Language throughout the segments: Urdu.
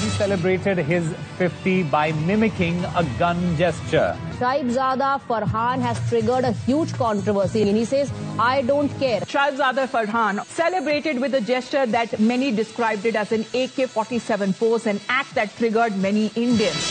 He celebrated his 50 by mimicking a gun gesture. Saibzada Farhan has triggered a huge controversy. And he says, I don't care. Saibzada Farhan celebrated with a gesture that many described it as an AK-47 pose, an act that triggered many Indians.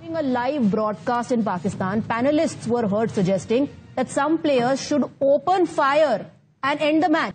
During a live broadcast in Pakistan, panelists were heard suggesting that some players should open fire and end the match.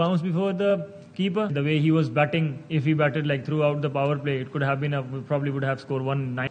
Bounce before the keeper, the way he was batting, if he batted like throughout the power play, it could have been probably would have scored 1-9.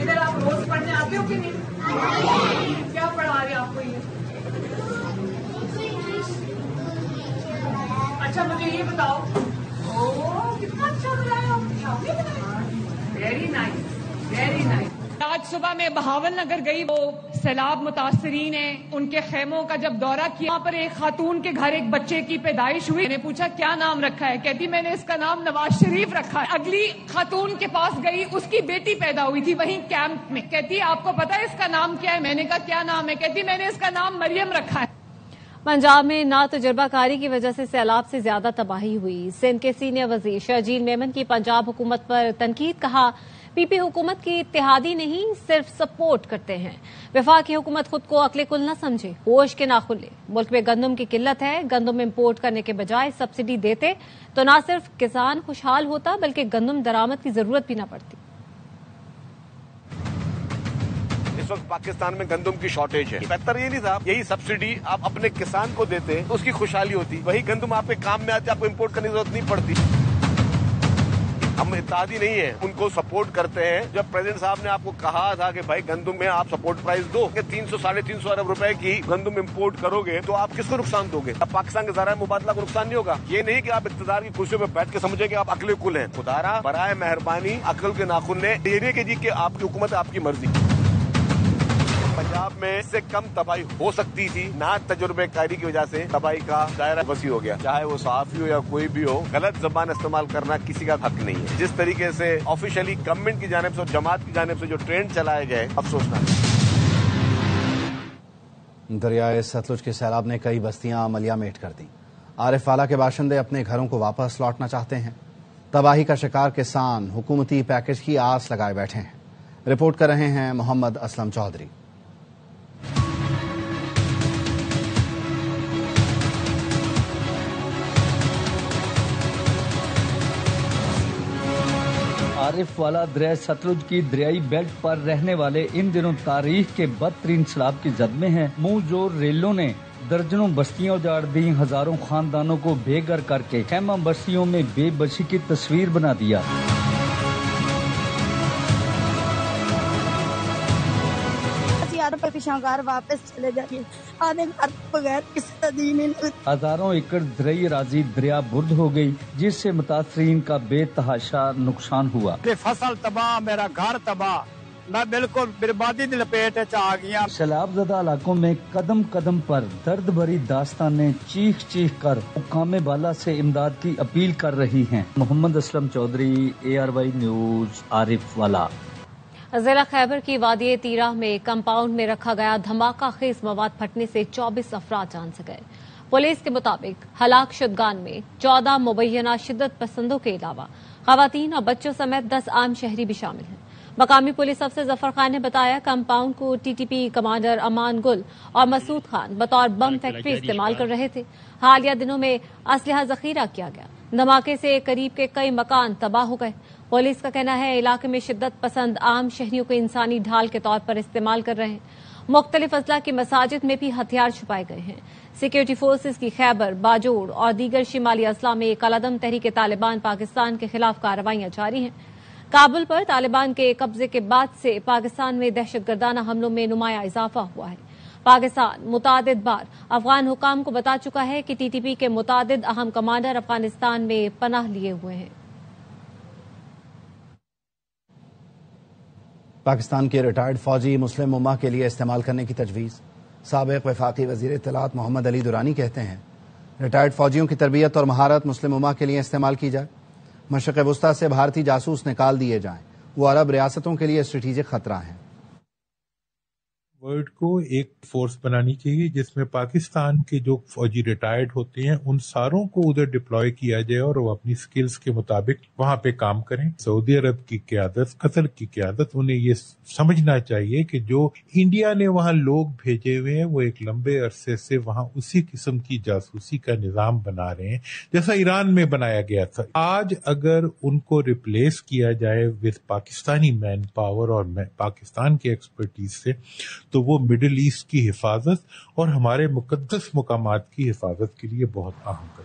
ادھر آپ روز پڑھنے آتے ہو کہ نہیں؟ کیا پڑھا رہے آپ کو یہ؟ اچھا مجھے یہ بتاؤ، کتنا اچھا بنایا، ویری نائس ویری نائس. آج صبح میں بہاول نگر گئی، وہ سیلاب متاثرین ہیں، ان کے خیموں کا جب دورہ کیا، وہاں پر ایک خاتون کے گھر ایک بچے کی پیدائش ہوئی. میں نے پوچھا کیا نام رکھا ہے؟ کہتی میں نے اس کا نام نواز شریف رکھا ہے. اگلی خاتون کے پاس گئی، اس کی بیٹی پیدا ہوئی تھی وہیں کیمپ میں. کہتی آپ کو پتا ہے اس کا نام کیا ہے؟ میں نے کہا کیا نام ہے؟ کہتی میں نے اس کا نام مریم رکھا ہے. پنجاب میں نا تجربہ کاری کی وجہ سے سیلاب سے زیادہ تباہی ہوئی. سندھ کے سینئر وزیر شرجیل میمن کی پنجاب حکومت پر تنقید. کہا پی پی حکومت کی اتحادی نہیں، صرف سپورٹ کرتے ہیں. وفاقی حکومت خود کو عقل کل نہ سمجھے، ہوش کے ناخن لے. ملک میں گندم کی قلت ہے، گندم امپورٹ کرنے کے بجائے سبسڈی دیتے تو نہ صرف کسان خوشحال ہوتا بلکہ گندم درآمد کی ضرورت بھی نہ پڑتی. اس وقت پاکستان میں گندم کی شارٹیج ہے. بہتر یہ نہیں تھا یہی سبسڈی آپ اپنے کسان کو دیتے تو اس کی خوشحالی ہوتی، وہی گندم آپ کے کام میں آتے، آپ کو امپورٹ کرنے کی ضرورت نہیں پڑتی. ہم اتحادی نہیں ہیں، ان کو سپورٹ کرتے ہیں. جب پریزیڈنٹ صاحب نے آپ کو کہا تھا کہ بھائی گندم میں آپ سپورٹ پرائز دو، کہ 300-350 ارب روپے کی گندم امپورٹ کرو گے تو آپ کس کو نقصان دو گے؟ اب پاکستان کے ذرائع مبادلہ کو نقصان نہیں ہوگا. یہ نہیں کہ آپ اقتدار کی کرسیوں پہ بیٹھ کے سمجھیں کہ آپ عقل کل ہیں. خدارا برائے مہربانی عقل کے ناخن لیں. یہ نہیں کہ جی کہ آپ کی حکومت آپ کی مرضی. پنجاب میں اس سے کم تباہی ہو سکتی تھی، نہ تجربے کاری کی وجہ سے تباہی کا دائرہ وسیع ہو گیا. چاہے وہ صحافی ہو یا کوئی بھی ہو، غلط زبان استعمال کرنا کسی کا حق نہیں ہے. جس طریقے سے آفیشلی گورنمنٹ کی جانب سے اور جماعت کی جانب سے جو ٹرینڈ چلائے گئے، افسوسناک. دریائے ستلج کے سیلاب نے کئی بستیاں ملیا میٹ کر دیں. عارف والا کے باشندے اپنے گھروں کو واپس لوٹنا چاہتے ہیں. تباہی کا شکار کسان حکومتی پیکج کی آس لگائے بیٹھے ہیں. رپورٹ کر رہے ہیں محمد اسلم چودھری. عارف والا دریائے ستلج کی دریائی بیلٹ پر رہنے والے ان دنوں تاریخ کے بدترین سیلاب کی زد میں ہیں. منہ جوڑ ریلوں نے درجنوں بستیاں اجاڑ دی، ہزاروں خاندانوں کو بے گھر کر کے خیمہ بستیوں میں بے بسی کی تصویر بنا دیا. گھر واپس چلے جائیے، آنے گھر بغیر کسی تدین نہیں. ہزاروں ایکڑ زرعی اراضی دریا برد ہو گئی، جس سے متاثرین کا بے تحاشا نقصان ہوا. فصل تباہ، میرا گھر تباہ، میں بالکل بربادی کی لپیٹ آ گیا. سیلاب زدہ علاقوں میں قدم قدم پر درد بھری داستانیں چیخ چیخ کر حکام بالا سے امداد کی اپیل کر رہی ہیں. محمد اسلم چودھری، ARY نیوز، عارف والا. ضلع خیبر کی وادی تیرہ میں کمپاؤنڈ میں رکھا گیا دھماکہ خیز مواد پھٹنے سے 24 افراد جان سے گئے. پولیس کے مطابق ہلاک شدگان میں 14 مبینہ شدت پسندوں کے علاوہ خواتین اور بچوں سمیت 10 عام شہری بھی شامل ہیں. مقامی پولیس افسر ظفر خان نے بتایا کمپاؤنڈ کو TTP کمانڈر امان گل اور مسعود خان بطور بم فیکٹری استعمال کر رہے تھے. حالیہ دنوں میں اسلحہ ذخیرہ کیا گیا. دھماکے سے قریب کے کئی مکان تباہ ہو گئے. پولیس کا کہنا ہے علاقے میں شدت پسند عام شہریوں کو انسانی ڈھال کے طور پر استعمال کر رہے ہیں. مختلف اضلاع کی مساجد میں بھی ہتھیار چھپائے گئے ہیں. سیکورٹی فورسز کی خیبر، باجوڑ اور دیگر شمالی اضلاع میں کالعدم تحریک طالبان پاکستان کے خلاف کارروائیاں جاری ہیں. کابل پر طالبان کے قبضے کے بعد سے پاکستان میں دہشت گردانہ حملوں میں نمایاں اضافہ ہوا ہے. پاکستان متعدد بار افغان حکام کو بتا چکا ہے کہ TTP کے متعدد اہم کمانڈر افغانستان میں پناہ لیے ہوئے ہیں. پاکستان کے ریٹائرڈ فوجی مسلم امہ کے لیے استعمال کرنے کی تجویز. سابق وفاقی وزیر اطلاعات محمد علی درانی کہتے ہیں ریٹائرڈ فوجیوں کی تربیت اور مہارت مسلم امہ کے لیے استعمال کی جائے. مشرق وسطی سے بھارتی جاسوس نکال دیے جائیں، وہ عرب ریاستوں کے لیے اسٹریٹجک خطرہ ہیں. ورلڈ کو ایک فورس بنانی چاہیے جس میں پاکستان کے جو فوجی ریٹائرڈ ہوتے ہیں ان ساروں کو ادھر ڈپلوائے کیا جائے اور وہ اپنی سکلز کے مطابق وہاں پہ کام کریں. سعودی عرب کی قیادت، قطر کی قیادت، انہیں یہ سمجھنا چاہیے کہ جو انڈیا نے وہاں لوگ بھیجے ہوئے ہیں وہ ایک لمبے عرصے سے وہاں اسی قسم کی جاسوسی کا نظام بنا رہے ہیں جیسا ایران میں بنایا گیا تھا. آج اگر ان کو ریپلیس کیا جائے وتھ پاکستانی مین پاور اور پاکستان کی ایکسپرٹیز سے تو وہ مڈل ایسٹ کی حفاظت اور ہمارے مقدس مقامات کی حفاظت کے لیے بہت اہم ہے.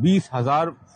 20,000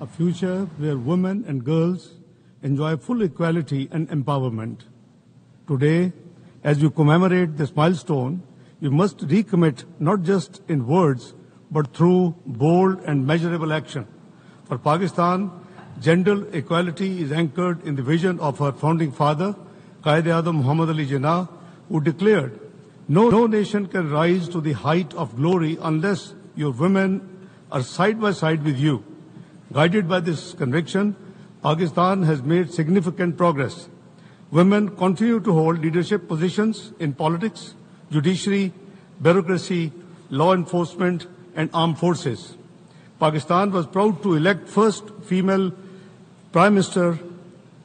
A future where women and girls enjoy full equality and empowerment. Today, as you commemorate this milestone, you must recommit not just in words, but through bold and measurable action. For Pakistan, gender equality is anchored in the vision of our founding father, Quaid-e-Azam Muhammad Ali Jinnah, who declared, no nation can rise to the height of glory unless your women are side by side with you. Guided by this conviction, Pakistan has made significant progress. Women continue to hold leadership positions in politics, judiciary, bureaucracy, law enforcement, and armed forces. Pakistan was proud to elect first female Prime Minister,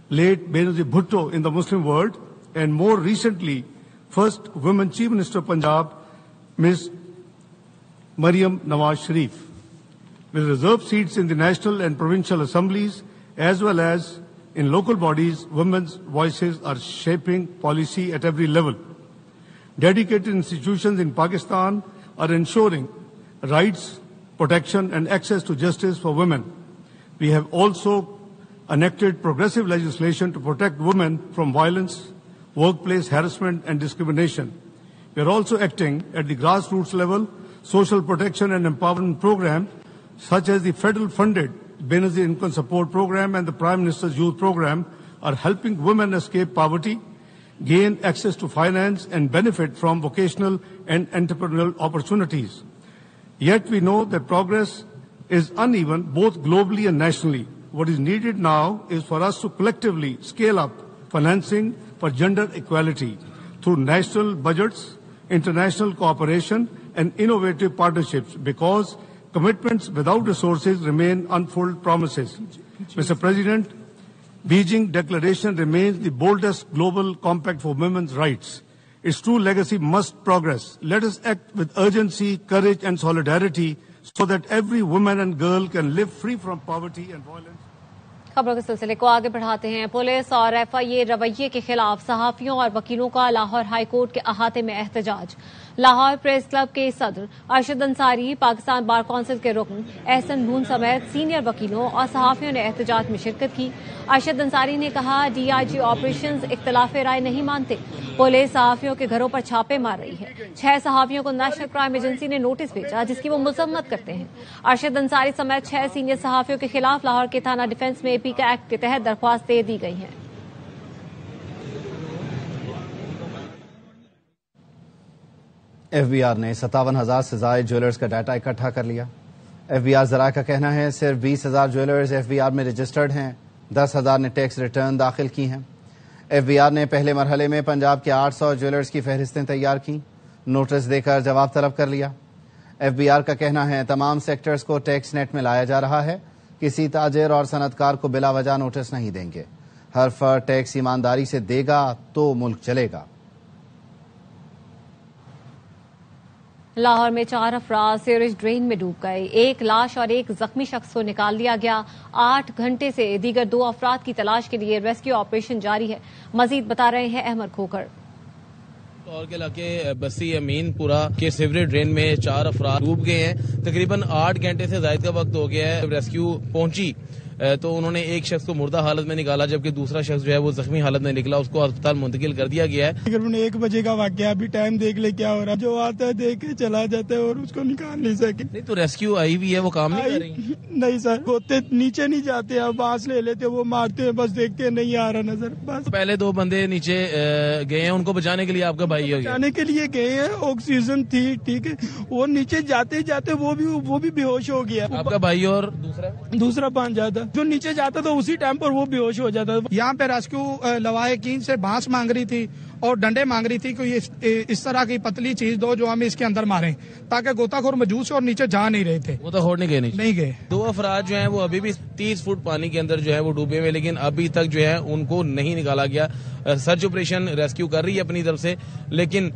late Benazir Bhutto, in the Muslim world, and more recently, first woman Chief Minister of Punjab, Ms. Maryam Nawaz Sharif. With reserved seats in the national and provincial assemblies, as well as in local bodies, women's voices are shaping policy at every level. Dedicated institutions in Pakistan are ensuring rights, protection, and access to justice for women. We have also enacted progressive legislation to protect women from violence, workplace harassment, and discrimination. We are also acting at the grassroots level. Social protection and empowerment program, such as the federal-funded Benazir Income Support Program and the Prime Minister's Youth Program, are helping women escape poverty, gain access to finance, and benefit from vocational and entrepreneurial opportunities. Yet we know that progress is uneven both globally and nationally. What is needed now is for us to collectively scale up financing for gender equality through national budgets, international cooperation, and innovative partnerships, because commitments without resources remain unfulfilled promises. Mr. President, Beijing Declaration remains the boldest global compact for women's rights. Its true legacy must progress. Let us act with urgency, courage and solidarity so that every woman and girl can live free from poverty and violence. خبروں کے سلسلے کو آگے بڑھاتے ہیں. پولیس اور FIA رویے کے خلاف صحافیوں اور وکیلوں کا لاہور ہائی کورٹ کے احاطے میں احتجاج. لاہور پریس کلب کے صدر ارشد انصاری، پاکستان بار کونسل کے رکن احسن نون سمیت سینئر وکیلوں اور صحافیوں نے احتجاج میں شرکت کی. ارشد انصاری نے کہا DIG آپریشنز اختلاف رائے نہیں مانتے. پولیس صحافیوں کے گھروں پر چھاپے مار رہی ہے. 6 صحافیوں کو نیشنل کرائم ایجنسی نے نوٹس بھیجا جس کی وہ مذمت کرتے ہیں. ارشد انصاری سمیت 6 سینئر صحافیوں کے خلاف لاہور کے تھانہ ڈیفنس میں APICA ایکٹ کے تحت درخواستیں دی گئی ہیں. FBI نے 57,000 سے زائد جویلرز کا ڈیٹا اکٹھا کر لیا. FBI ذرائع کا کہنا ہے صرف 20,000 جویلرز FBI میں رجسٹرڈ ہیں. 10,000 نے ٹیکس ریٹرن داخل کی ہیں. FBI نے پہلے مرحلے میں پنجاب کے 800 جویلرز کی فہرستیں تیار کی، نوٹس دے کر جواب طلب کر لیا. FBI کا کہنا ہے تمام سیکٹرز کو ٹیکس نیٹ میں لایا جا رہا ہے. کسی تاجر اور صنعتکار کو بلا وجہ نوٹس نہیں دیں گے. ہر فرد ٹیکس ایمانداری سے دے گا تو ملک چلے گا. لاہور میں 4 افراد سیوریج ڈرین میں ڈوب گئے. 1 لاش اور 1 زخمی شخص کو نکال لیا گیا. 8 گھنٹے سے دیگر 2 افراد کی تلاش کے لیے ریسکیو آپریشن جاری ہے. مزید بتا رہے ہیں احمد کھوکھر. لاہور کے علاقے بسی امین پورہ کے سیوریج ڈرین میں 4 افراد ڈوب گئے ہیں. تقریباً 8 گھنٹے سے زائد کا وقت ہو گیا ہے. ریسکیو پہنچی تو انہوں نے ایک شخص کو مردہ حالت میں نکالا جبکہ دوسرا شخص جو ہے وہ زخمی حالت میں نکلا. اس کو ہسپتال منتقل کر دیا گیا ہے. تقریباً 1 بجے کا واقعہ. ابھی ٹائم دیکھ لے کیا ہو رہا ہے. جو آتا ہے دیکھ کے چلا جاتا ہے اور اس کو نکال نہیں سکے. نہیں تو ریسکیو آئی بھی ہے, وہ کام نہیں کر رہی. نہیں سر, ہوتے نیچے نہیں جاتے ہیں, بانس لے لیتے وہ مارتے ہیں, بس دیکھتے ہیں نہیں آ رہا نظر. بس پہلے 2 بندے نیچے گئے ہیں, ان کو بچانے کے لیے آپ کا بھائی بچانے کے لیے گئے ہیں. آکسیجن تھی ٹھیک ہے, وہ نیچے جاتے جاتے وہ بھی بے ہوش ہو گیا. آپ کا بھائی اور دوسرا بانجا تھا جو نیچے جاتا تو اسی ٹائم پر وہ بے ہوش ہو جاتا. یہاں پہ ریسکیو لواحقین سے بانس مانگ رہی تھی اور ڈنڈے مانگ رہی تھی کہ اس طرح کی پتلی چیز دو جو ہم اس کے اندر ماریں, تاکہ غوطہ خور موجود سے اور نیچے جا نہیں رہے تھے. غوطہ خور نہیں گئے. 2 افراد جو ہیں وہ ابھی بھی 30 فٹ پانی کے اندر جو ہے وہ ڈوبے ہوئے, لیکن ابھی تک جو ہے ان کو نہیں نکالا گیا. سرچ آپریشن ریسکیو کر رہی ہے اپنی طرف سے, لیکن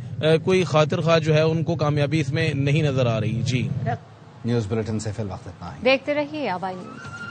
کوئی خاطر خواہ جو ہے ان کو کامیابی اس میں نہیں نظر آ رہی. جی نیوز بلیٹن سے فی الوقت اتنا ہی. دیکھتے رہیے آبائی نیوز.